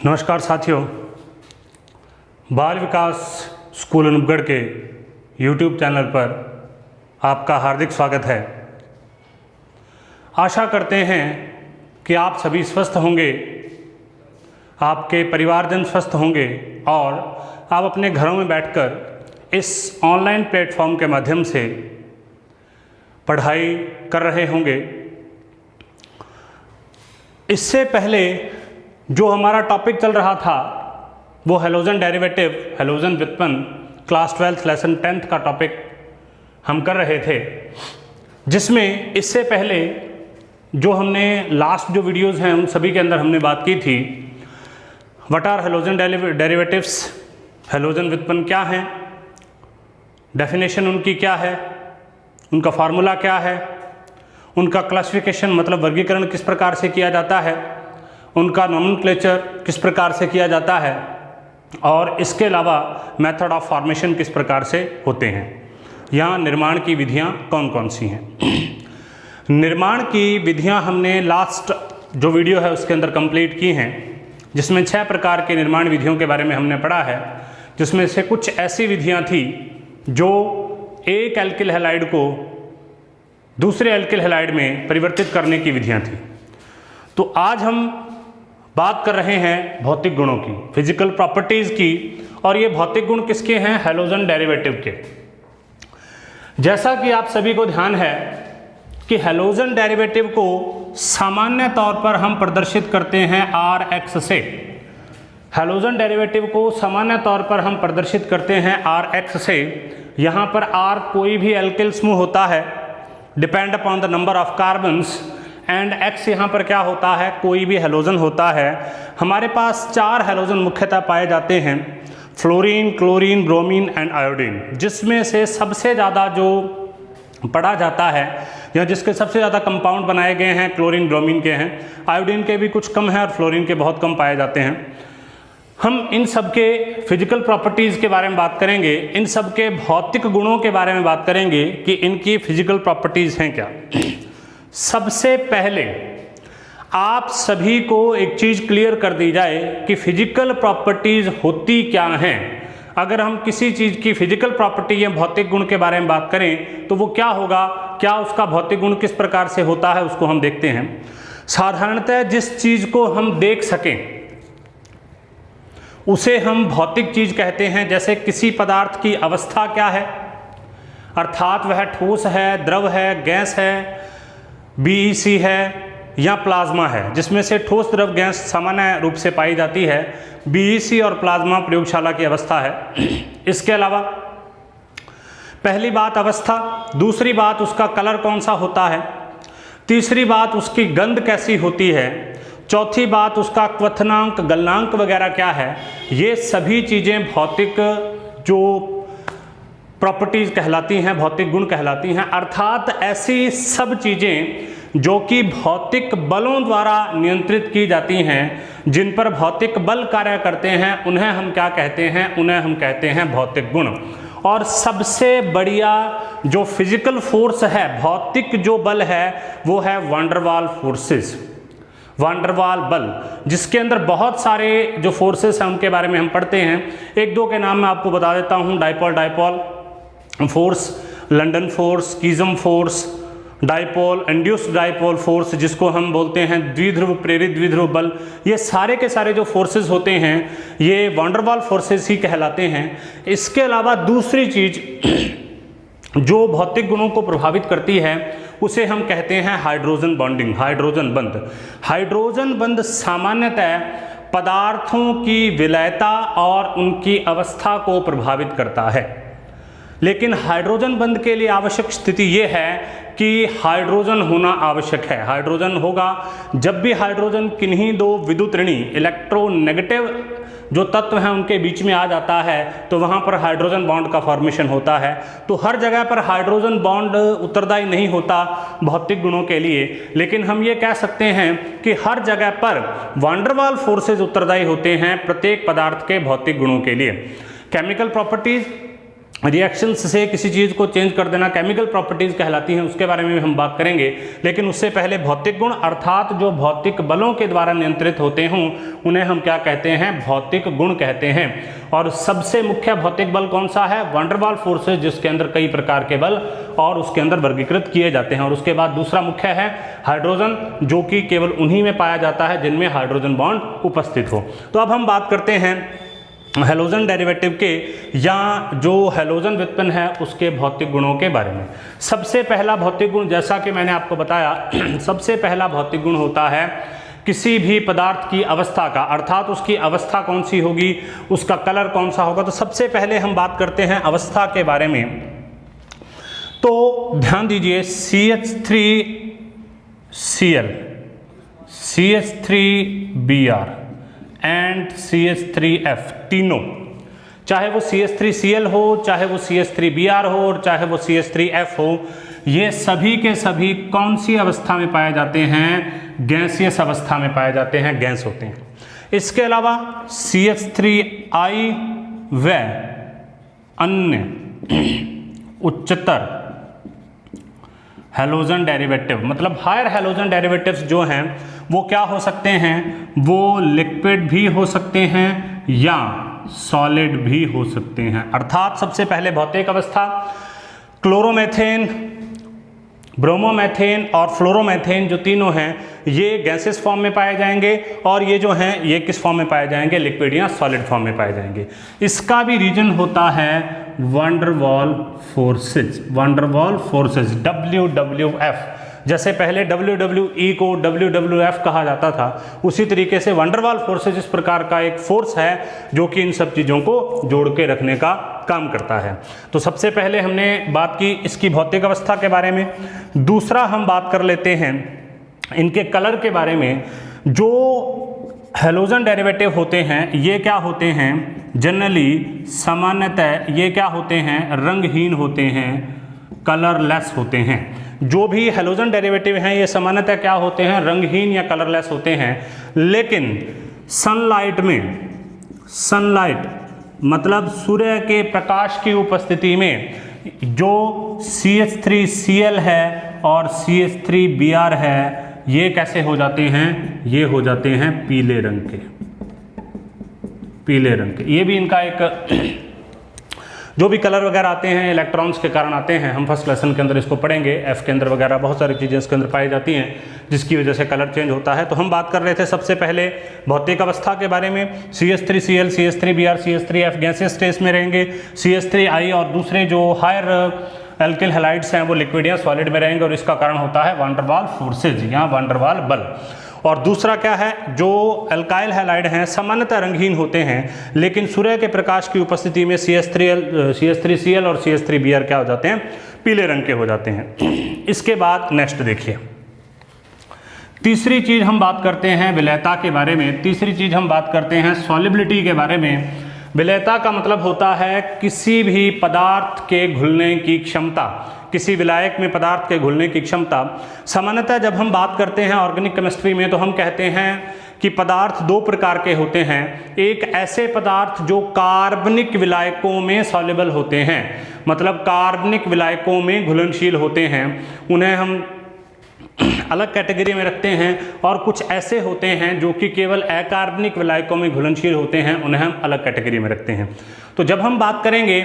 नमस्कार साथियों, बाल विकास स्कूल अनूपगढ़ के YouTube चैनल पर आपका हार्दिक स्वागत है। आशा करते हैं कि आप सभी स्वस्थ होंगे, आपके परिवारजन स्वस्थ होंगे और आप अपने घरों में बैठकर इस ऑनलाइन प्लेटफॉर्म के माध्यम से पढ़ाई कर रहे होंगे। इससे पहले जो हमारा टॉपिक चल रहा था वो हैलोजन डेरिवेटिव, हैलोजन व्युत्पन्न, क्लास 12 लेसन 10 का टॉपिक हम कर रहे थे, जिसमें इससे पहले जो हमने लास्ट जो वीडियोस हैं उन सभी के अंदर हमने बात की थी what are halogen derivatives, halogen व्युत्पन्न क्या हैं, डेफिनेशन उनकी क्या है, उनका फार्मूला क्या है, उनका क्लासिफिकेशन मतलब वर्गीकरण किस प्रकार से किया जाता है, उनका नोमेनक्लेचर किस प्रकार से किया जाता है और इसके अलावा मेथड ऑफ फॉर्मेशन किस प्रकार से होते हैं, यहाँ निर्माण की विधियाँ कौन कौन सी हैं। निर्माण की विधियाँ हमने लास्ट जो वीडियो है उसके अंदर कंप्लीट की हैं, जिसमें 6 प्रकार के निर्माण विधियों के बारे में हमने पढ़ा है, जिसमें से कुछ ऐसी विधियाँ थी जो एक एल्किल हैलाइड को दूसरे एल्किल हैलाइड में परिवर्तित करने की विधियाँ थी। तो आज हम बात कर रहे हैं भौतिक गुणों की, फिजिकल प्रॉपर्टीज़ की, और ये भौतिक गुण किसके हैं? हैलोजन डेरिवेटिव के। जैसा कि आप सभी को ध्यान है कि हैलोजन डेरिवेटिव को सामान्य तौर पर हम प्रदर्शित करते हैं Rx से। हैलोजन डेरिवेटिव को सामान्य तौर पर हम प्रदर्शित करते हैं Rx से। यहाँ पर R कोई भी एल्किल समूह होता है, depend upon the number of carbons, and X यहाँ पर क्या होता है? कोई भी हैलोजन होता है। हमारे पास 4 हैलोजन मुख्यतः पाए जाते हैं, fluorine, chlorine, bromine and iodine, जिसमें से सबसे ज़्यादा जो पढ़ा जाता है या जिसके सबसे ज़्यादा कंपाउंड बनाए गए हैं क्लोरीन ब्रोमीन के हैं। आयोडीन के भी कुछ कम हैं और फ्लोरीन के बहुत कम पाए जाते हैं। हम इन सब के फिजिकल प्रॉपर्टीज़ के बारे में बात करेंगे, इन सब के भौतिक गुणों के बारे में बात करेंगे कि इनकी फिजिकल प्रॉपर्टीज़ हैं क्या। सबसे पहले आप सभी को एक चीज़ क्लियर कर दी जाए कि फिजिकल प्रॉपर्टीज़ होती क्या हैं। अगर हम किसी चीज़ की फिजिकल प्रॉपर्टी या भौतिक गुण के बारे में बात करें तो वो क्या होगा, क्या उसका भौतिक गुण किस प्रकार से होता है, उसको हम देखते हैं। साधारणतः जिस चीज़ को हम देख सकें उसे हम भौतिक चीज़ कहते हैं। जैसे किसी पदार्थ की अवस्था क्या है, अर्थात वह ठोस है, द्रव है, गैस है, BEC है या प्लाज्मा है, जिसमें से ठोस, द्रव, गैस सामान्य रूप से पाई जाती है। BEC और प्लाज्मा प्रयोगशाला की अवस्था है। इसके अलावा पहली बात अवस्था, दूसरी बात उसका कलर कौन सा होता है, तीसरी बात उसकी गंध कैसी होती है, चौथी बात उसका क्वथनांक, गलनांक वगैरह क्या है। ये सभी चीज़ें भौतिक जो प्रॉपर्टीज़ कहलाती हैं, भौतिक गुण कहलाती हैं। अर्थात ऐसी सब चीज़ें जो कि भौतिक बलों द्वारा नियंत्रित की जाती हैं, जिन पर भौतिक बल कार्य करते हैं, उन्हें हम क्या कहते हैं? उन्हें हम कहते हैं भौतिक गुण। और सबसे बढ़िया जो फिजिकल फोर्स है, भौतिक जो बल है, वो है वांडरवाल फोर्सेस, वांडरवाल बल, जिसके अंदर बहुत सारे जो फोर्सेस हैं उनके बारे में हम पढ़ते हैं। एक दो के नाम मैं आपको बता देता हूँ। Dipole force, London force, Keesom force, dipole, induced dipole force, जिसको हम बोलते हैं द्विध्रुव प्रेरित द्विध्रुव बल। ये सारे के सारे जो फोर्सेस होते हैं ये वांडरवाल फोर्सेस ही कहलाते हैं। इसके अलावा दूसरी चीज जो भौतिक गुणों को प्रभावित करती है उसे हम कहते हैं हाइड्रोजन बॉन्डिंग, हाइड्रोजन बंध। हाइड्रोजन बंध सामान्यतः पदार्थों की विलयता और उनकी अवस्था को प्रभावित करता है, लेकिन हाइड्रोजन बंध के लिए आवश्यक स्थिति ये है कि हाइड्रोजन होना आवश्यक है। हाइड्रोजन होगा जब भी हाइड्रोजन किन्हीं दो विद्युत ऋणी, इलेक्ट्रोनेगेटिव जो तत्व हैं उनके बीच में आ जाता है तो वहाँ पर हाइड्रोजन बॉन्ड का फॉर्मेशन होता है। तो हर जगह पर हाइड्रोजन बॉन्ड उत्तरदायी नहीं होता भौतिक गुणों के लिए, लेकिन हम ये कह सकते हैं कि हर जगह पर वांडरवाल फोर्सेज उत्तरदायी होते हैं प्रत्येक पदार्थ के भौतिक गुणों के लिए। केमिकल प्रॉपर्टीज रिएक्शंस से किसी चीज़ को चेंज कर देना केमिकल प्रॉपर्टीज़ कहलाती हैं, उसके बारे में भी हम बात करेंगे। लेकिन उससे पहले भौतिक गुण अर्थात जो भौतिक बलों के द्वारा नियंत्रित होते हों उन्हें हम क्या कहते हैं, भौतिक गुण कहते हैं। और सबसे मुख्य भौतिक बल कौन सा है, वैन डर वाल्स फोर्सेज, जिसके अंदर कई प्रकार के बल और उसके अंदर वर्गीकृत किए जाते हैं। और उसके बाद दूसरा मुख्य है हाइड्रोजन, जो कि केवल उन्हीं में पाया जाता है जिनमें हाइड्रोजन बॉन्ड उपस्थित हो। तो अब हम बात करते हैं हैलोजन डेरिवेटिव के या जो हैलोजन व्युत्पन्न है उसके भौतिक गुणों के बारे में। सबसे पहला भौतिक गुण, जैसा कि मैंने आपको बताया, सबसे पहला भौतिक गुण होता है किसी भी पदार्थ की अवस्था का, अर्थात उसकी अवस्था कौन सी होगी, उसका कलर कौन सा होगा। तो सबसे पहले हम बात करते हैं अवस्था के बारे में। तो ध्यान दीजिए CH3Cl, CH3Br एंड CH3F, तीनों, चाहे वो CH3Cl हो, चाहे वो CH3Br हो और चाहे वो CH3F हो, ये सभी के सभी कौन सी अवस्था में पाए जाते हैं, गैसियस अवस्था में पाए जाते हैं, गैस होते हैं। इसके अलावा CH3I व अन्य उच्चतर हैलोजन डेरिवेटिव, मतलब हायर हैलोजन डेरिवेटिव्स जो हैं वो क्या हो सकते हैं, वो लिक्विड भी हो सकते हैं या सॉलिड भी हो सकते हैं। अर्थात सबसे पहले भौतिक अवस्था, क्लोरोमेथेन, ब्रोमोमेथेन और फ्लोरोमेथेन जो तीनों हैं ये गैसेस फॉर्म में पाए जाएंगे और ये जो हैं ये किस फॉर्म में पाए जाएंगे, लिक्विड या सॉलिड फॉर्म में पाए जाएंगे। इसका भी रीजन होता है van der Waals forces, van der Waals forces WWF। जैसे पहले WWE को WWF कहा जाता था, उसी तरीके से वैन डर वाल्स फोर्सेज इस प्रकार का एक फोर्स है जो कि इन सब चीज़ों को जोड़ के रखने का काम करता है। तो सबसे पहले हमने बात की इसकी भौतिक अवस्था के बारे में। दूसरा हम बात कर लेते हैं इनके कलर के बारे में। जो हैलोजन डेरिवेटिव होते हैं ये क्या होते हैं, जनरली सामान्यतः ये क्या होते हैं, रंगहीन होते हैं, कलरलेस होते हैं। जो भी हैलोजन डेरिवेटिव हैं ये सामान्यतः क्या होते हैं, रंगहीन या कलरलेस होते हैं। लेकिन सनलाइट में, सनलाइट मतलब सूर्य के प्रकाश की उपस्थिति में जो CH3Cl है और CH3Br है ये कैसे हो जाते हैं, ये हो जाते हैं पीले रंग के, पीले रंग के। ये भी इनका एक जो भी कलर वगैरह आते हैं इलेक्ट्रॉन्स के कारण आते हैं, हम फर्स्ट लेसन के अंदर इसको पढ़ेंगे। एफ के अंदर वगैरह बहुत सारी चीज़ें इसके अंदर पाई जाती हैं जिसकी वजह से कलर चेंज होता है। तो हम बात कर रहे थे सबसे पहले भौतिक अवस्था के बारे में। CH3Cl, CH3Br, CH3F gases stage में रहेंगे, CH3I और दूसरे जो हायर एल्किल हैलाइड्स हैं वो लिक्विड या सॉलिड में रहेंगे और इसका कारण होता है वैन डर वाल्स फोर्सेज या वैन डर वाल्स बल। और दूसरा क्या है, जो अल्काइल हैलाइड हैं सामान्यतः रंगहीन होते हैं लेकिन सूर्य के प्रकाश की उपस्थिति में CH3Cl और CH3Br क्या हो जाते हैं, पीले रंग के हो जाते हैं। इसके बाद नेक्स्ट देखिए, तीसरी चीज हम बात करते हैं विलयता के बारे में। तीसरी चीज हम बात करते हैं सॉलिबिलिटी के बारे में। विलयता का मतलब होता है किसी भी पदार्थ के घुलने की क्षमता, किसी विलायक में पदार्थ के घुलने की क्षमता। सामान्यतः जब हम बात करते हैं ऑर्गेनिक केमिस्ट्री में तो हम कहते हैं कि पदार्थ दो प्रकार के होते हैं। एक ऐसे पदार्थ जो कार्बनिक विलायकों में सॉल्युबल होते हैं, मतलब कार्बनिक विलायकों में घुलनशील होते हैं, उन्हें हम अलग कैटेगरी में रखते हैं। और कुछ ऐसे होते हैं जो कि केवल अकार्बनिक विलायकों में घुलनशील होते हैं, उन्हें हम अलग कैटेगरी में रखते हैं। तो जब हम बात करेंगे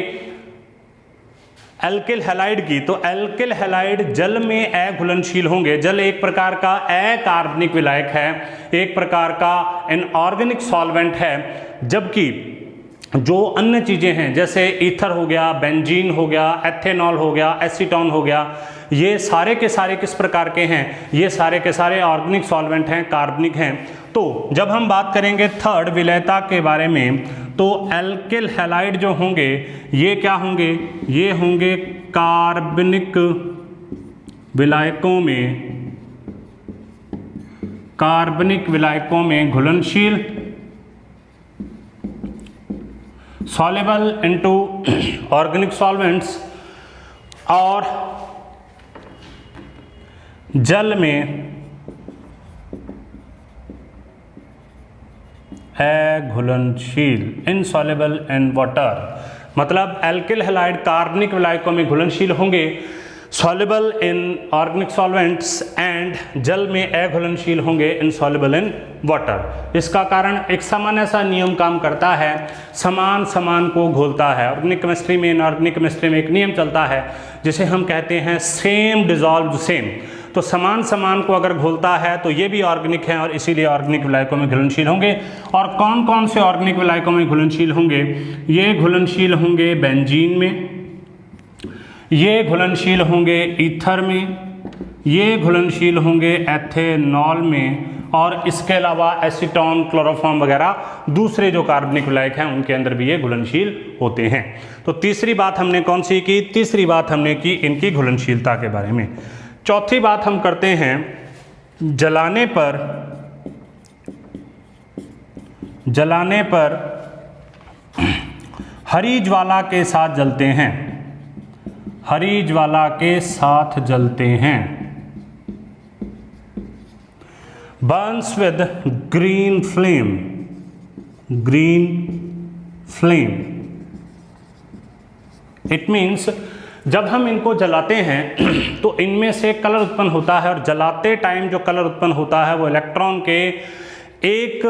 एल्किल हैलाइड की, तो एल्किल हैलाइड जल में अघुलनशील होंगे। जल एक प्रकार का अकार्बनिक विलायक है, एक प्रकार का इनऑर्गेनिक सॉल्वेंट है, जबकि जो अन्य चीज़ें हैं जैसे ईथर हो गया, बेंजीन हो गया, एथेनॉल हो गया, एसीटोन हो गया, ये सारे के सारे किस प्रकार के हैं, ये सारे के सारे ऑर्गेनिक सॉल्वेंट हैं, कार्बनिक हैं। तो जब हम बात करेंगे थर्ड विलयता के बारे में, तो एल्किल हैलाइड जो होंगे ये क्या होंगे, ये होंगे कार्बनिक विलायकों में, कार्बनिक विलायकों में घुलनशील, soluble into organic solvents, और जल में अघुलनशील, insoluble in water। मतलब एल्किल हैलाइड कार्बनिक विलायकों में घुलनशील होंगे, soluble in organic solvents and जल में अघुलनशील होंगे, इनसॉल्युबल इन वाटर। इसका कारण एक सामान्य सा नियम काम करता है, समान समान को घोलता है। ऑर्गेनिक केमिस्ट्री में, इनऑर्गेनिक केमिस्ट्री में एक नियम चलता है जिसे हम कहते हैं सेम डिजॉल्व सेम। तो समान समान को अगर घोलता है तो ये भी ऑर्गेनिक है और इसीलिए ऑर्गेनिक विलायकों में घुलनशील होंगे। और कौन कौन से ऑर्गेनिक विलायकों में घुलनशील होंगे? ये घुलनशील होंगे बेंजीन में, ये घुलनशील होंगे ईथर में, ये घुलनशील होंगे एथेनॉल में, और इसके अलावा एसीटोन, क्लोरोफॉर्म वगैरह दूसरे जो कार्बनिक विलायक हैं उनके अंदर भी ये घुलनशील होते हैं। तो तीसरी बात हमने कौन सी की? तीसरी बात हमने की इनकी घुलनशीलता के बारे में। चौथी बात हम करते हैं जलाने पर हरी ज्वाला के साथ जलते हैं, हरी ज्वाला के साथ जलते हैं। Burns with green flame, green flame. It means जब हम इनको जलाते हैं तो इनमें से कलर उत्पन्न होता है, और जलाते टाइम जो कलर उत्पन्न होता है वो इलेक्ट्रॉन के एक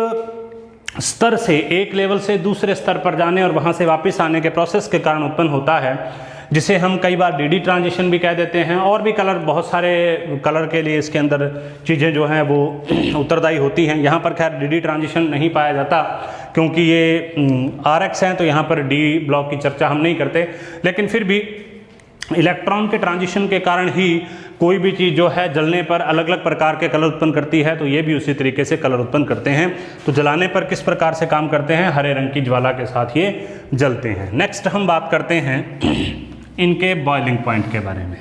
स्तर से, एक लेवल से दूसरे स्तर पर जाने और वहाँ से वापस आने के प्रोसेस के कारण उत्पन्न होता है, जिसे हम कई बार डीडी ट्रांजिशन भी कह देते हैं। और भी कलर, बहुत सारे कलर के लिए इसके अंदर चीज़ें जो हैं वो उत्तरदायी होती हैं। यहाँ पर खैर डीडी ट्रांजिशन नहीं पाया जाता क्योंकि ये आरएक्स हैं, तो यहाँ पर डी ब्लॉक की चर्चा हम नहीं करते। लेकिन फिर भी इलेक्ट्रॉन के ट्रांजिशन के कारण ही कोई भी चीज़ जो है जलने पर अलग अलग प्रकार के कलर उत्पन्न करती है, तो ये भी उसी तरीके से कलर उत्पन्न करते हैं। तो जलाने पर किस प्रकार से काम करते हैं? हरे रंग की ज्वाला के साथ ये जलते हैं। नेक्स्ट हम बात करते हैं इनके बॉइलिंग पॉइंट के बारे में।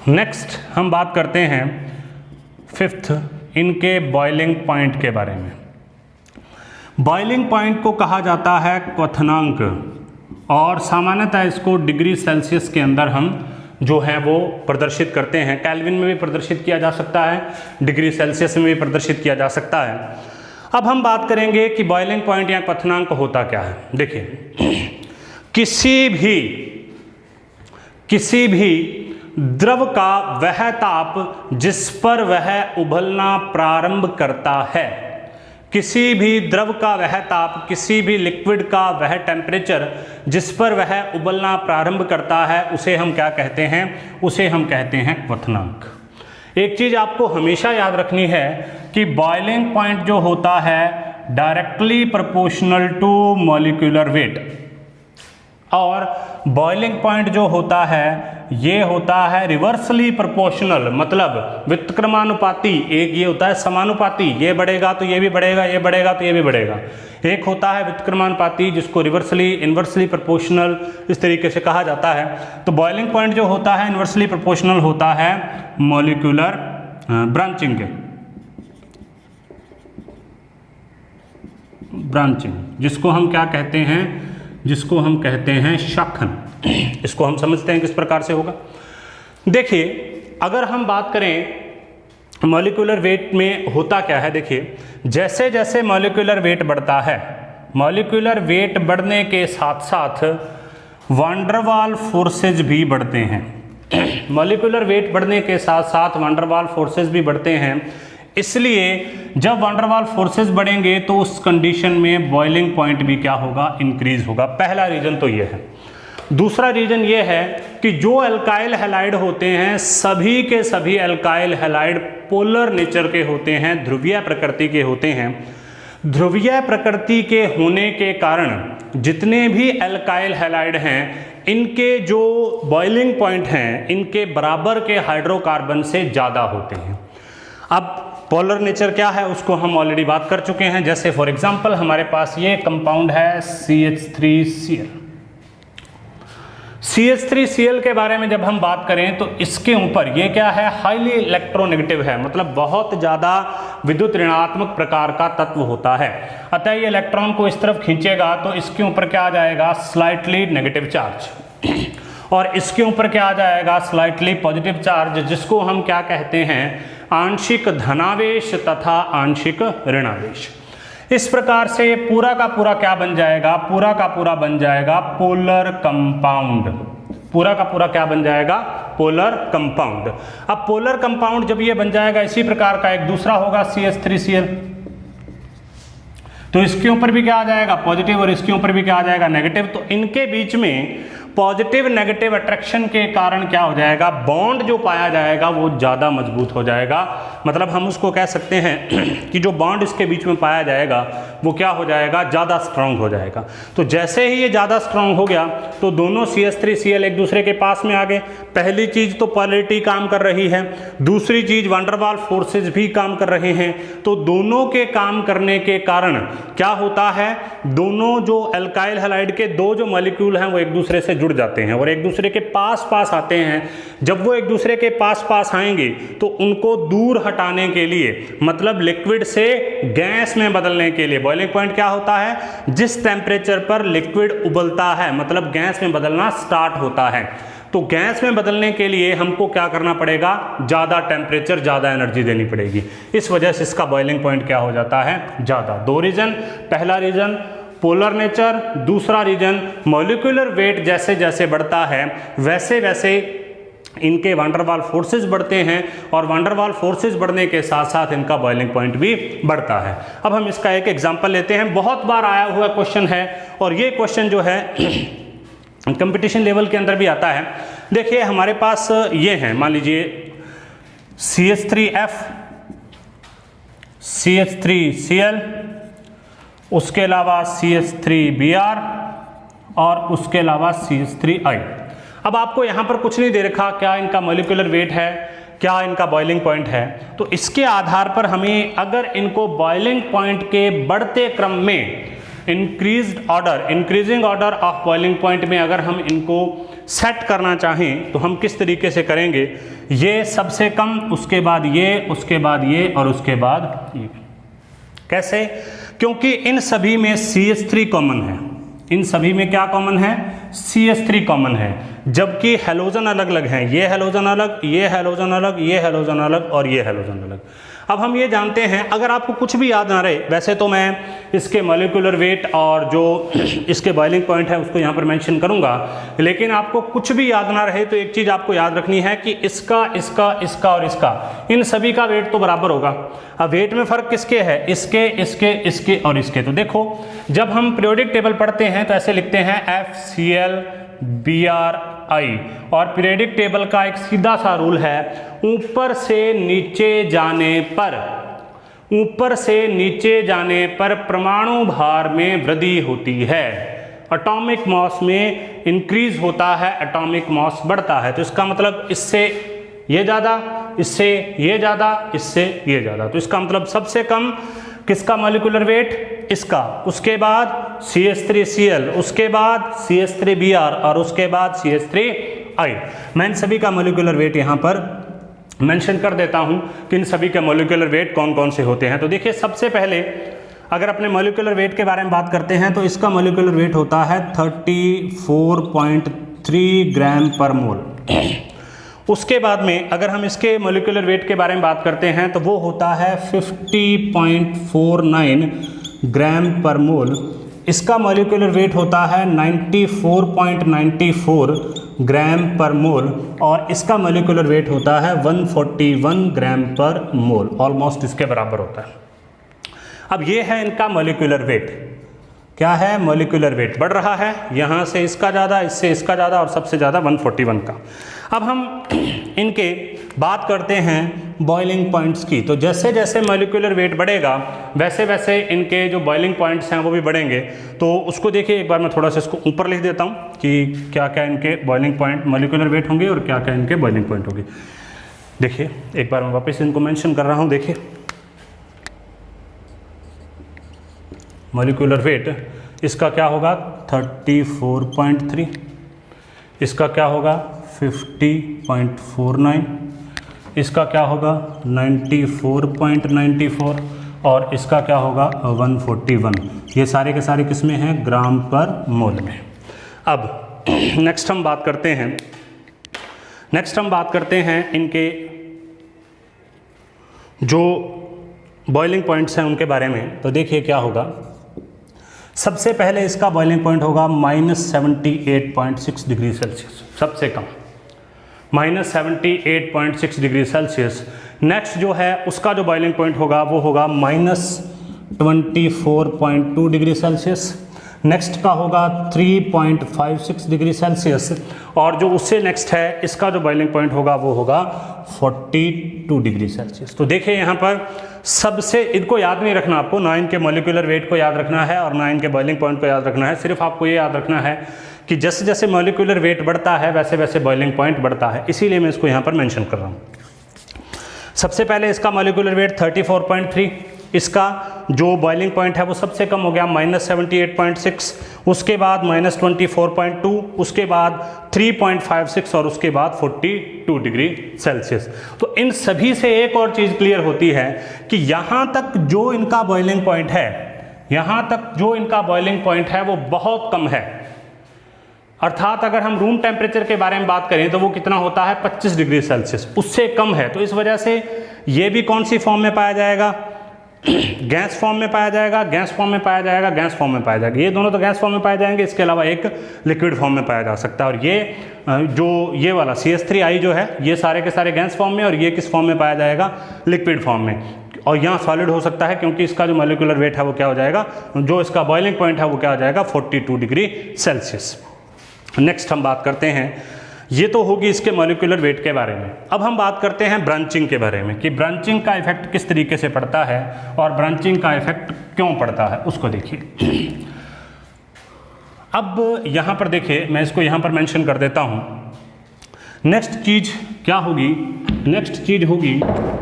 नेक्स्ट हम बात करते हैं फिफ्थ, इनके बॉइलिंग पॉइंट के बारे में। बॉइलिंग पॉइंट को कहा जाता है क्वथनांक, और सामान्यतः इसको डिग्री सेल्सियस के अंदर हम जो है वो प्रदर्शित करते हैं। केल्विन में भी प्रदर्शित किया जा सकता है, डिग्री सेल्सियस में भी प्रदर्शित किया जा सकता है। अब हम बात करेंगे कि बॉइलिंग पॉइंट या क्वथनांक होता क्या है। देखिए, किसी भी द्रव का वह ताप जिस पर वह उबलना प्रारंभ करता है, किसी भी द्रव का वह ताप, किसी भी लिक्विड का वह टेम्परेचर जिस पर वह उबलना प्रारंभ करता है, उसे हम क्या कहते हैं? उसे हम कहते हैं क्वथनांक। एक चीज आपको हमेशा याद रखनी है कि बॉइलिंग पॉइंट जो होता है directly proportional to molecular weight, और बॉइलिंग पॉइंट जो होता है ये होता है रिवर्सली प्रोपोर्शनल, मतलब व्युत्क्रमानुपाती। एक ये होता है समानुपाती, ये बढ़ेगा तो ये भी बढ़ेगा, ये बढ़ेगा तो ये भी बढ़ेगा। एक होता है व्युत्क्रमानुपाती जिसको रिवर्सली, इन्वर्सली प्रोपोर्शनल इस तरीके से कहा जाता है। तो बॉइलिंग पॉइंट जो होता है इन्वर्सली प्रोपोर्शनल होता है मॉलिक्यूलर ब्रांचिंग के, ब्रांचिंग, जिसको हम क्या कहते हैं? जिसको हम कहते हैं शाखन। इसको हम समझते हैं किस प्रकार से होगा। देखिए, अगर हम बात करें मॉलिक्यूलर वेट में होता क्या है, देखिए जैसे जैसे मॉलिक्यूलर वेट बढ़ता है, मॉलिक्यूलर वेट बढ़ने के साथ साथ वान डेर वाल फोर्सेज भी बढ़ते हैं। मॉलिक्यूलर वेट बढ़ने के साथ साथ वान डेर वाल फोर्सेज भी बढ़ते हैं। इसलिए जब वान डेर वाल फोर्सेस बढ़ेंगे तो उस कंडीशन में बॉइलिंग पॉइंट भी क्या होगा? इंक्रीज होगा। पहला रीजन तो ये है। दूसरा रीजन ये है कि जो अल्काइल हैलाइड होते हैं, सभी के सभी अल्काइल हैलाइड पोलर नेचर के होते हैं, ध्रुवीय प्रकृति के होते हैं। ध्रुवीय प्रकृति के होने के कारण जितने भी अल्काइल हैलाइड हैं, इनके जो बॉइलिंग पॉइंट हैं, इनके बराबर के हाइड्रोकार्बन से ज़्यादा होते हैं। अब पोलर नेचर क्या है उसको हम ऑलरेडी बात कर चुके हैं। जैसे फॉर एग्जांपल हमारे पास ये कंपाउंड है CH3Cl। CH3Cl के बारे में जब हम बात करें तो इसके ऊपर ये क्या है? हाईली इलेक्ट्रोनेगेटिव है, मतलब बहुत ज़्यादा विद्युत ऋणात्मक प्रकार का तत्व होता है। अतः ये इलेक्ट्रॉन को इस तरफ खींचेगा तो इसके ऊपर क्या आ जाएगा? Slightly negative charge. और इसके ऊपर क्या आ जाएगा? स्लाइटली पॉजिटिव चार्ज, जिसको हम क्या कहते हैं? आंशिक धनावेश तथा आंशिक ऋणावेश। इस प्रकार से पूरा का पूरा क्या बन जाएगा, पूरा का पूरा बन जाएगा पोलर कंपाउंड। पूरा का पूरा क्या बन जाएगा, पोलर कंपाउंड। अब पोलर कंपाउंड जब ये बन जाएगा, इसी प्रकार का एक दूसरा होगा CH3Cl, तो इसके ऊपर भी क्या आ जाएगा, पॉजिटिव, और इसके ऊपर भी क्या आ जाएगा, नेगेटिव। तो इनके बीच में पॉजिटिव नेगेटिव अट्रैक्शन के कारण क्या हो जाएगा, बॉन्ड जो पाया जाएगा वो ज़्यादा मजबूत हो जाएगा। मतलब हम उसको कह सकते हैं कि जो बॉन्ड इसके बीच में पाया जाएगा वो क्या हो जाएगा, ज़्यादा स्ट्रांग हो जाएगा। तो जैसे ही ये ज़्यादा स्ट्रांग हो गया तो दोनों CH3Cl एक दूसरे के पास में आ गए। पहली चीज़ तो पोलैरिटी काम कर रही है, दूसरी चीज़ वैन डर वाल्स फोर्सेज भी काम कर रहे हैं। तो दोनों के काम करने के कारण क्या होता है, दोनों जो अल्काइल हैलाइड के दो जो मॉलिक्यूल हैं वो एक दूसरे से जुड़ जाते हैं और एक दूसरे के पास पास आते हैं। जब वो एक दूसरे के पास पास आएंगे तो उनको दूर हटाने के लिए, मतलब लिक्विड से गैस में बदलने के लिए, बॉइलिंग पॉइंट क्या होता है, जिस टेम्परेचर पर लिक्विड उबलता है, मतलब गैस में बदलना स्टार्ट होता है। तो गैस में बदलने के लिए हमको क्या करना पड़ेगा, ज़्यादा टेम्परेचर, ज़्यादा एनर्जी देनी पड़ेगी। इस वजह से इसका बॉइलिंग पॉइंट क्या हो जाता है, ज़्यादा। दो रीजन, पहला रीजन पोलर नेचर, दूसरा रीजन मॉलिक्यूलर वेट जैसे जैसे बढ़ता है वैसे वैसे इनके वैन डर वाल्स फोर्सेज बढ़ते हैं और वैन डर वाल्स फोर्सेज बढ़ने के साथ साथ इनका बॉइलिंग पॉइंट भी बढ़ता है। अब हम इसका एक एग्जांपल लेते हैं, बहुत बार आया हुआ क्वेश्चन है और ये क्वेश्चन जो है कंपटीशन लेवल के अंदर भी आता है। देखिए हमारे पास ये हैं, मान लीजिए CH3F, CH3Cl, उसके अलावा CH3Br और उसके अलावा CH3I। अब आपको यहाँ पर कुछ नहीं दे रखा, क्या इनका मॉलिक्यूलर वेट है, क्या इनका बॉइलिंग पॉइंट है। तो इसके आधार पर हमें अगर इनको बॉइलिंग पॉइंट के बढ़ते क्रम में increasing order of boiling point में अगर हम इनको सेट करना चाहें तो हम किस तरीके से करेंगे, ये सबसे कम, उसके बाद ये, उसके बाद ये और उसके बाद ये। कैसे, क्योंकि इन सभी में CH3 कॉमन है, इन सभी में क्या कॉमन है, CH3 कॉमन है, जबकि हैलोजन अलग अलग हैं, ये हैलोजन अलग, ये हैलोजन अलग, ये हैलोजन अलग और ये हैलोजन अलग। अब हम ये जानते हैं, अगर आपको कुछ भी याद ना रहे, वैसे तो मैं इसके मॉलिक्यूलर वेट और जो इसके बॉइलिंग पॉइंट है उसको यहाँ पर मेंशन करूँगा, लेकिन आपको कुछ भी याद ना रहे तो एक चीज़ आपको याद रखनी है कि इसका, इसका, इसका और इसका, इन सभी का वेट तो बराबर होगा। अब वेट में फ़र्क किसके है, इसके, इसके, इसके और इसके। तो देखो जब हम पीरियोडिक टेबल पढ़ते हैं तो ऐसे लिखते हैं FCl-Br-I, और पीरियोडिक टेबल का एक सीधा सा रूल है, ऊपर से नीचे जाने पर परमाणु भार में वृद्धि होती है, एटॉमिक मास में इंक्रीज होता है, एटॉमिक मास बढ़ता है। तो इसका मतलब इससे ये ज़्यादा, इससे ये ज़्यादा, इससे ये ज़्यादा। तो इसका मतलब सबसे कम किसका मॉलिक्यूलर वेट, इसका, उसके बाद CH3Cl, उसके बाद CH3Br और उसके बाद CH3I। मैं इन सभी का मॉलिक्यूलर वेट यहाँ पर मेंशन कर देता हूँ कि इन सभी के मॉलिक्यूलर वेट कौन कौन से होते हैं। तो देखिए सबसे पहले अगर अपने मॉलिक्यूलर वेट के बारे में बात करते हैं तो इसका मॉलिक्यूलर वेट होता है 34.3 ग्राम पर मोल। उसके बाद में अगर हम इसके मॉलिक्यूलर वेट के बारे में बात करते हैं तो वो होता है 50.49 ग्राम पर मोल। इसका मॉलिक्यूलर वेट होता है 94.94 ग्राम पर मोल और इसका मॉलिक्यूलर वेट होता है 141 ग्राम पर मोल, ऑलमोस्ट इसके बराबर होता है। अब ये है इनका मॉलिक्यूलर वेट, क्या है, मॉलिक्यूलर वेट बढ़ रहा है, यहाँ से इसका ज़्यादा, इससे इसका ज़्यादा और सबसे ज़्यादा 141 का। अब हम इनके बात करते हैं बॉइलिंग पॉइंट्स की। तो जैसे जैसे मॉलिक्यूलर वेट बढ़ेगा वैसे वैसे इनके जो बॉइलिंग पॉइंट्स हैं वो भी बढ़ेंगे। तो उसको देखिए एक बार मैं थोड़ा सा इसको ऊपर लिख देता हूँ कि क्या क्या इनके बॉइलिंग पॉइंट मॉलिक्यूलर वेट होंगे और क्या क्या इनके बॉइलिंग पॉइंट होंगे। देखिए एक बार मैं वापस इनको मेंशन कर रहा हूँ। देखिए मॉलिक्यूलर वेट इसका क्या होगा 34.3, इसका क्या होगा 50.49, इसका क्या होगा 94.94 और इसका क्या होगा 141। ये सारे के सारे किस में हैं, ग्राम पर मोल में। अब नेक्स्ट हम बात करते हैं इनके जो बॉइलिंग पॉइंट्स हैं उनके बारे में, तो देखिए क्या होगा। सबसे पहले इसका बॉइलिंग पॉइंट होगा -78.6 डिग्री सेल्सियस, सबसे कम -78.6 डिग्री सेल्सियस। नेक्स्ट जो है उसका जो बॉइलिंग पॉइंट होगा वो होगा -24.2 डिग्री सेल्सियस। नेक्स्ट का होगा 3.56 डिग्री सेल्सियस, और जो उससे नेक्स्ट है इसका जो बॉइलिंग पॉइंट होगा वो होगा 42 डिग्री सेल्सियस। तो देखिए यहाँ पर सबसे, इनको याद नहीं रखना आपको, ना इनके मॉलिक्यूलर वेट को याद रखना है और ना इनके बॉइलिंग पॉइंट को याद रखना है। सिर्फ आपको ये याद रखना है कि जैसे जैसे मॉलिक्यूलर वेट बढ़ता है वैसे वैसे बॉइलिंग पॉइंट बढ़ता है, इसीलिए मैं इसको यहाँ पर मेंशन कर रहा हूँ। सबसे पहले इसका मॉलिक्यूलर वेट 34.3, इसका जो बॉइलिंग पॉइंट है वो सबसे कम हो गया -78.6, उसके बाद -24.2, उसके बाद 3.56 और उसके बाद 42 डिग्री सेल्सियस। तो इन सभी से एक और चीज़ क्लियर होती है कि यहाँ तक जो इनका बॉइलिंग पॉइंट है, यहाँ तक जो इनका बॉइलिंग पॉइंट है वो बहुत कम है। अर्थात अगर हम रूम टेम्परेचर के बारे में बात करें तो वो कितना होता है 25 डिग्री सेल्सियस, उससे कम है। तो इस वजह से ये भी कौन सी फॉर्म में पाया जाएगा, गैस फॉर्म में पाया जाएगा, गैस फॉर्म में पाया जाएगा, गैस फॉर्म में पाया जाएगा। ये दोनों तो गैस फॉर्म में पाए जाएंगे, इसके अलावा एक लिक्विड फॉर्म में पाया जा सकता है। और ये जो ये वाला CH3I जो है ये सारे के सारे गैस फॉर्म में, और ये किस फॉर्म में पाया जाएगा, लिक्विड फॉर्म में। और यहाँ सॉलिड हो सकता है क्योंकि इसका जो मॉलिक्यूलर वेट है वो क्या हो जाएगा, जो इसका बॉइलिंग पॉइंट है वो क्या हो जाएगा 42 डिग्री सेल्सियस। नेक्स्ट हम बात करते हैं, ये तो होगी इसके मॉलिक्यूलर वेट के बारे में। अब हम बात करते हैं ब्रांचिंग के बारे में कि ब्रांचिंग का इफेक्ट किस तरीके से पड़ता है और ब्रांचिंग का इफेक्ट क्यों पड़ता है उसको देखिए। अब यहाँ पर देखिए, मैं इसको यहाँ पर मेंशन कर देता हूँ। नेक्स्ट चीज़ क्या होगी, नेक्स्ट चीज़ होगी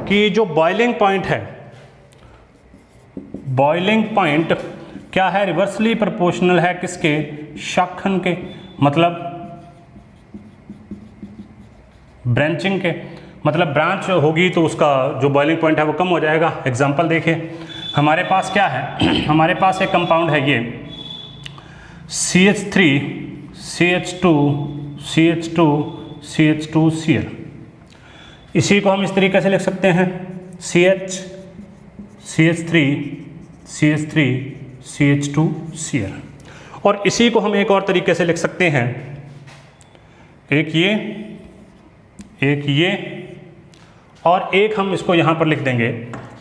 कि जो बॉइलिंग पॉइंट है, बॉइलिंग पॉइंट क्या है, रिवर्सली प्रोपोर्शनल है किसके, शाखन के, मतलब ब्रांचिंग के। मतलब ब्रांच होगी तो उसका जो बॉइलिंग पॉइंट है वो कम हो जाएगा। एग्जांपल देखिए, हमारे पास क्या है, हमारे पास एक कंपाउंड है ये CH3 CH2 CH2 CH2 Cl। इसी को हम इस तरीके से लिख सकते हैं CH3 CH2 Cl। और इसी को हम एक और तरीके से लिख सकते हैं, एक ये और एक हम इसको यहाँ पर लिख देंगे,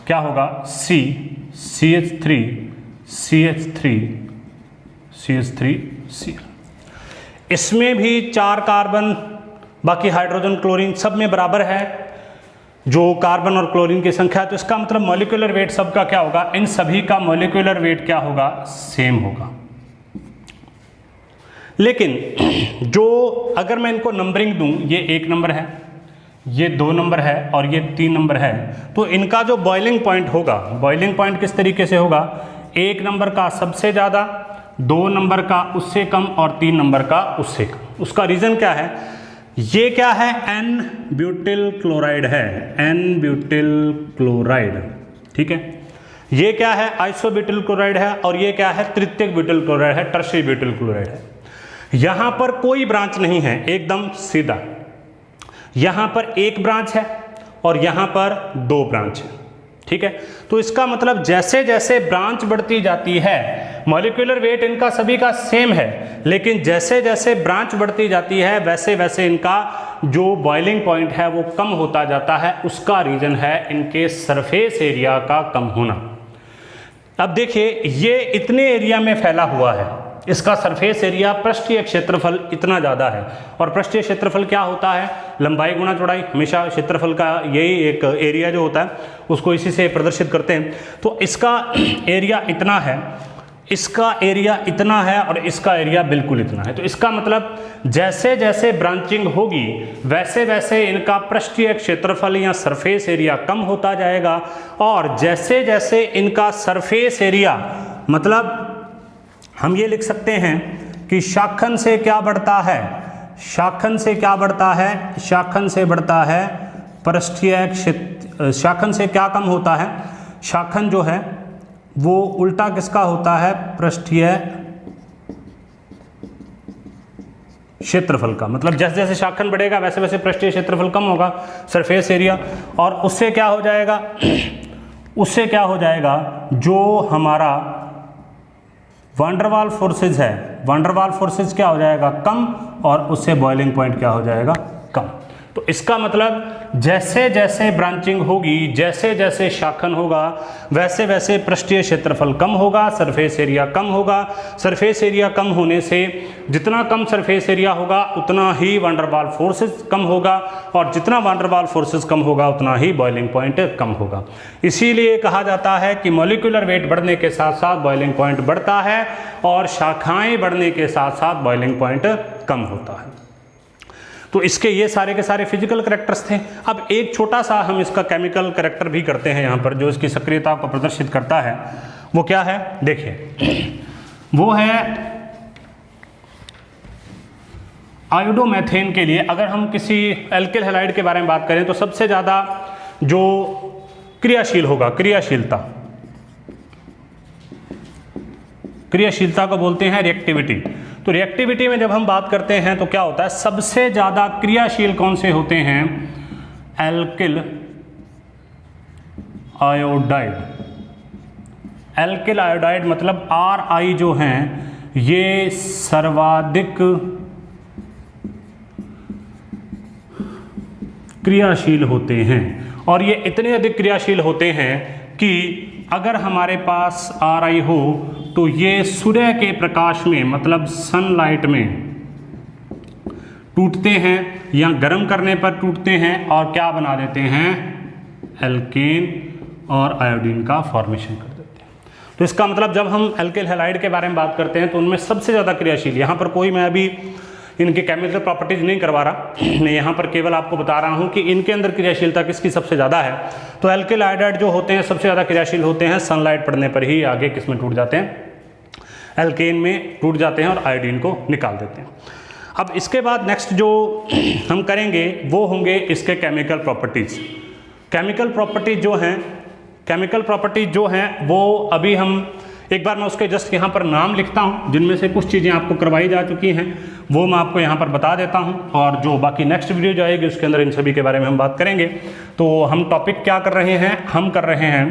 क्या होगा CH3 Cl। इसमें भी 4 कार्बन, बाकी हाइड्रोजन क्लोरीन सब में बराबर है जो कार्बन और क्लोरीन की संख्या है। तो इसका मतलब मॉलिक्यूलर वेट सबका क्या होगा, इन सभी का मॉलिक्यूलर वेट क्या होगा, सेम होगा। लेकिन जो अगर मैं इनको नंबरिंग दूं, ये 1 नंबर है, ये 2 नंबर है और ये 3 नंबर है, तो इनका जो बॉइलिंग पॉइंट होगा, बॉइलिंग पॉइंट किस तरीके से होगा, 1 नंबर का सबसे ज़्यादा, 2 नंबर का उससे कम और 3 नंबर का उससे कम। उसका रीज़न क्या है, ये क्या है, N ब्यूटिल क्लोराइड है, N ब्यूटिल क्लोराइड, ठीक है। ये क्या है, आइसोब्यूटिल क्लोराइड है, और ये क्या है, तृतीयक ब्यूटिल क्लोराइड है, टर्शियरी ब्यूटिल क्लोराइड है। यहाँ पर कोई ब्रांच नहीं है, एकदम सीधा। यहाँ पर 1 ब्रांच है और यहाँ पर 2 ब्रांच है, ठीक है। तो इसका मतलब जैसे जैसे ब्रांच बढ़ती जाती है, मॉलिक्यूलर वेट इनका सभी का सेम है, लेकिन जैसे जैसे ब्रांच बढ़ती जाती है वैसे वैसे इनका जो बॉइलिंग पॉइंट है वो कम होता जाता है। उसका रीज़न है इनके सरफेस एरिया का कम होना। अब देखिए, ये इतने एरिया में फैला हुआ है, इसका सरफेस एरिया, पृष्ठीय क्षेत्रफल इतना ज़्यादा है। और पृष्ठीय क्षेत्रफल क्या होता है, लंबाई गुणा चौड़ाई। हमेशा क्षेत्रफल का यही एक एरिया जो होता है उसको इसी से प्रदर्शित करते हैं। तो इसका एरिया इतना है, इसका एरिया इतना है और इसका एरिया बिल्कुल इतना है। तो इसका मतलब जैसे जैसे ब्रांचिंग होगी वैसे वैसे इनका पृष्ठीय क्षेत्रफल या सरफेस एरिया कम होता जाएगा। और जैसे जैसे इनका सरफेस एरिया, मतलब हम ये लिख सकते हैं कि शाखन से क्या बढ़ता है, शाखन से क्या बढ़ता है, शाखन से बढ़ता है पृष्ठीय क्षेत्र, शाखन से क्या कम होता है, शाखन जो है वो उल्टा किसका होता है, पृष्ठीय क्षेत्रफल का, मतलब जैसे जैसे शाखन बढ़ेगा वैसे वैसे पृष्ठीय क्षेत्रफल कम होगा, सरफेस एरिया, और उससे क्या हो जाएगा, उससे क्या हो जाएगा, जो हमारा वांडरवाल फोर्सेज है, वांडरवाल फोर्सेज क्या हो जाएगा, कम, और उससे बॉइलिंग पॉइंट क्या हो जाएगा, कम। तो इसका मतलब जैसे जैसे ब्रांचिंग होगी, जैसे जैसे शाखन होगा, वैसे वैसे पृष्ठीय क्षेत्रफल कम होगा, सरफेस एरिया कम होगा। सरफेस एरिया कम होने से, जितना कम सरफेस एरिया होगा उतना ही वांडरवाल फोर्सेस कम होगा, और जितना वांडरवाल फोर्सेस कम होगा उतना ही बॉइलिंग पॉइंट कम होगा। इसीलिए कहा जाता है कि मॉलिक्यूलर वेट बढ़ने के साथ साथ बॉइलिंग पॉइंट बढ़ता है, और शाखाएं बढ़ने के साथ साथ बॉइलिंग पॉइंट कम होता है। तो इसके ये सारे के सारे फिजिकल करैक्टर्स थे। अब एक छोटा सा हम इसका केमिकल करैक्टर भी करते हैं यहाँ पर, जो इसकी सक्रियता को प्रदर्शित करता है। वो क्या है, देखिए, वो है आयोडोमेथेन के लिए अगर हम किसी एल्किल हैलाइड के बारे में बात करें तो सबसे ज़्यादा जो क्रियाशील होगा, क्रियाशीलता को बोलते हैं रिएक्टिविटी। तो रिएक्टिविटी में जब हम बात करते हैं तो क्या होता है, सबसे ज़्यादा क्रियाशील कौन से होते हैं, एल्किल आयोडाइड। एल्किल आयोडाइड मतलब Ri जो हैं ये सर्वाधिक क्रियाशील होते हैं, और ये इतने अधिक क्रियाशील होते हैं कि अगर हमारे पास Ri हो तो ये सूर्य के प्रकाश में, मतलब सनलाइट में टूटते हैं या गर्म करने पर टूटते हैं, और क्या बना देते हैं, एल्केन और आयोडीन का फॉर्मेशन कर देते हैं। तो इसका मतलब जब हम एल्किल हैलाइड के बारे में बात करते हैं तो उनमें सबसे ज़्यादा क्रियाशील, यहाँ पर कोई मैं अभी इनके केमिकल प्रॉपर्टीज नहीं करवा रहा, मैं यहाँ पर केवल आपको बता रहा हूँ कि इनके अंदर क्रियाशीलता किसकी सबसे ज़्यादा है। तो एल्किल आयोडाइड जो होते हैं सबसे ज़्यादा क्रियाशील होते हैं, सनलाइट पड़ने पर ही आगे किस में टूट जाते हैं, एल्केन में टूट जाते हैं और आयोडीन को निकाल देते हैं। अब इसके बाद नेक्स्ट जो हम करेंगे वो होंगे इसके केमिकल प्रॉपर्टीज़। केमिकल प्रॉपर्टीज जो हैं वो अभी हम एक बार मैं उसके जस्ट यहाँ पर नाम लिखता हूँ, जिनमें से कुछ चीज़ें आपको करवाई जा चुकी हैं वो मैं आपको यहाँ पर बता देता हूँ, और जो बाकी नेक्स्ट वीडियो जो आएगी उसके अंदर इन सभी के बारे में हम बात करेंगे। तो हम टॉपिक क्या कर रहे हैं, हम कर रहे हैं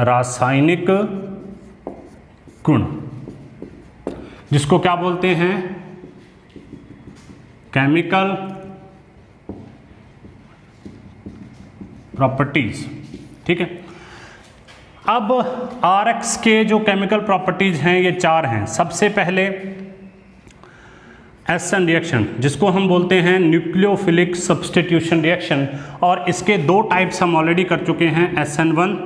रासायनिक गुण, जिसको क्या बोलते हैं, केमिकल प्रॉपर्टीज। ठीक है, अब Rx के जो केमिकल प्रॉपर्टीज हैं ये 4 हैं। सबसे पहले SN रिएक्शन, जिसको हम बोलते हैं न्यूक्लियोफिलिक सब्स्टिट्यूशन रिएक्शन, और इसके 2 टाइप्स हम ऑलरेडी कर चुके हैं, SN1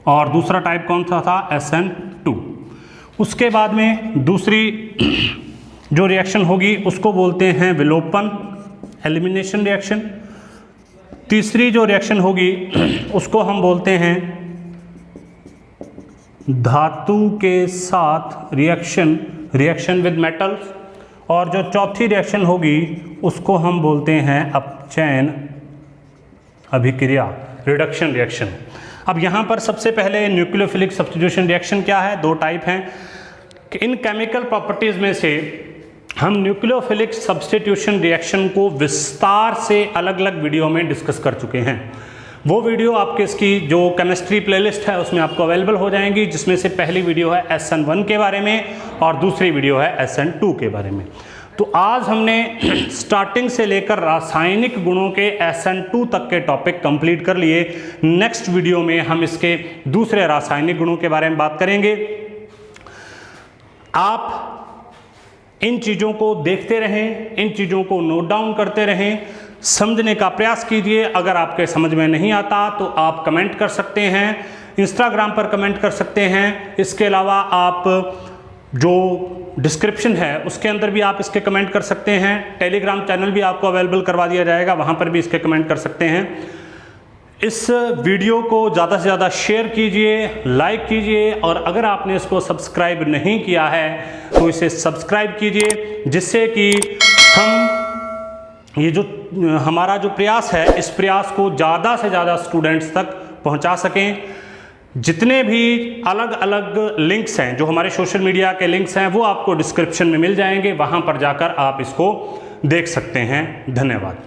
और दूसरा टाइप कौन सा था, SN2। उसके बाद में दूसरी जो रिएक्शन होगी उसको बोलते हैं विलोपन, एलिमिनेशन रिएक्शन। तीसरी जो रिएक्शन होगी उसको हम बोलते हैं धातु के साथ रिएक्शन विद मेटल्स, और जो चौथी रिएक्शन होगी उसको हम बोलते हैं अपचयन अभिक्रिया, रिडक्शन रिएक्शन। अब यहाँ पर सबसे पहले न्यूक्लियोफिलिक सब्स्टिट्यूशन रिएक्शन क्या है, 2 टाइप हैं। कि इन केमिकल प्रॉपर्टीज में से हम न्यूक्लियोफिलिक सब्स्टिट्यूशन रिएक्शन को विस्तार से अलग अलग वीडियो में डिस्कस कर चुके हैं। वो वीडियो आपके इसकी जो केमिस्ट्री प्लेलिस्ट है उसमें आपको अवेलेबल हो जाएंगी, जिसमें से पहली वीडियो है SN1 के बारे में और दूसरी वीडियो है SN2 के बारे में। तो आज हमने स्टार्टिंग से लेकर रासायनिक गुणों के SN2 तक के टॉपिक कंप्लीट कर लिए। नेक्स्ट वीडियो में हम इसके दूसरे रासायनिक गुणों के बारे में बात करेंगे। आप इन चीज़ों को देखते रहें, इन चीज़ों को नोट डाउन करते रहें, समझने का प्रयास कीजिए। अगर आपके समझ में नहीं आता तो आप कमेंट कर सकते हैं, इंस्टाग्राम पर कमेंट कर सकते हैं। इसके अलावा आप जो डिस्क्रिप्शन है उसके अंदर भी आप इसके कमेंट कर सकते हैं। टेलीग्राम चैनल भी आपको अवेलेबल करवा दिया जाएगा, वहाँ पर भी इसके कमेंट कर सकते हैं। इस वीडियो को ज़्यादा से ज़्यादा शेयर कीजिए, लाइक कीजिए, और अगर आपने इसको सब्सक्राइब नहीं किया है तो इसे सब्सक्राइब कीजिए, जिससे कि हम ये जो हमारा जो प्रयास है इस प्रयास को ज़्यादा से ज़्यादा स्टूडेंट्स तक पहुंचा सकें। जितने भी अलग अलग लिंक्स हैं, जो हमारे सोशल मीडिया के लिंक्स हैं, वो आपको डिस्क्रिप्शन में मिल जाएंगे, वहाँ पर जाकर आप इसको देख सकते हैं। धन्यवाद।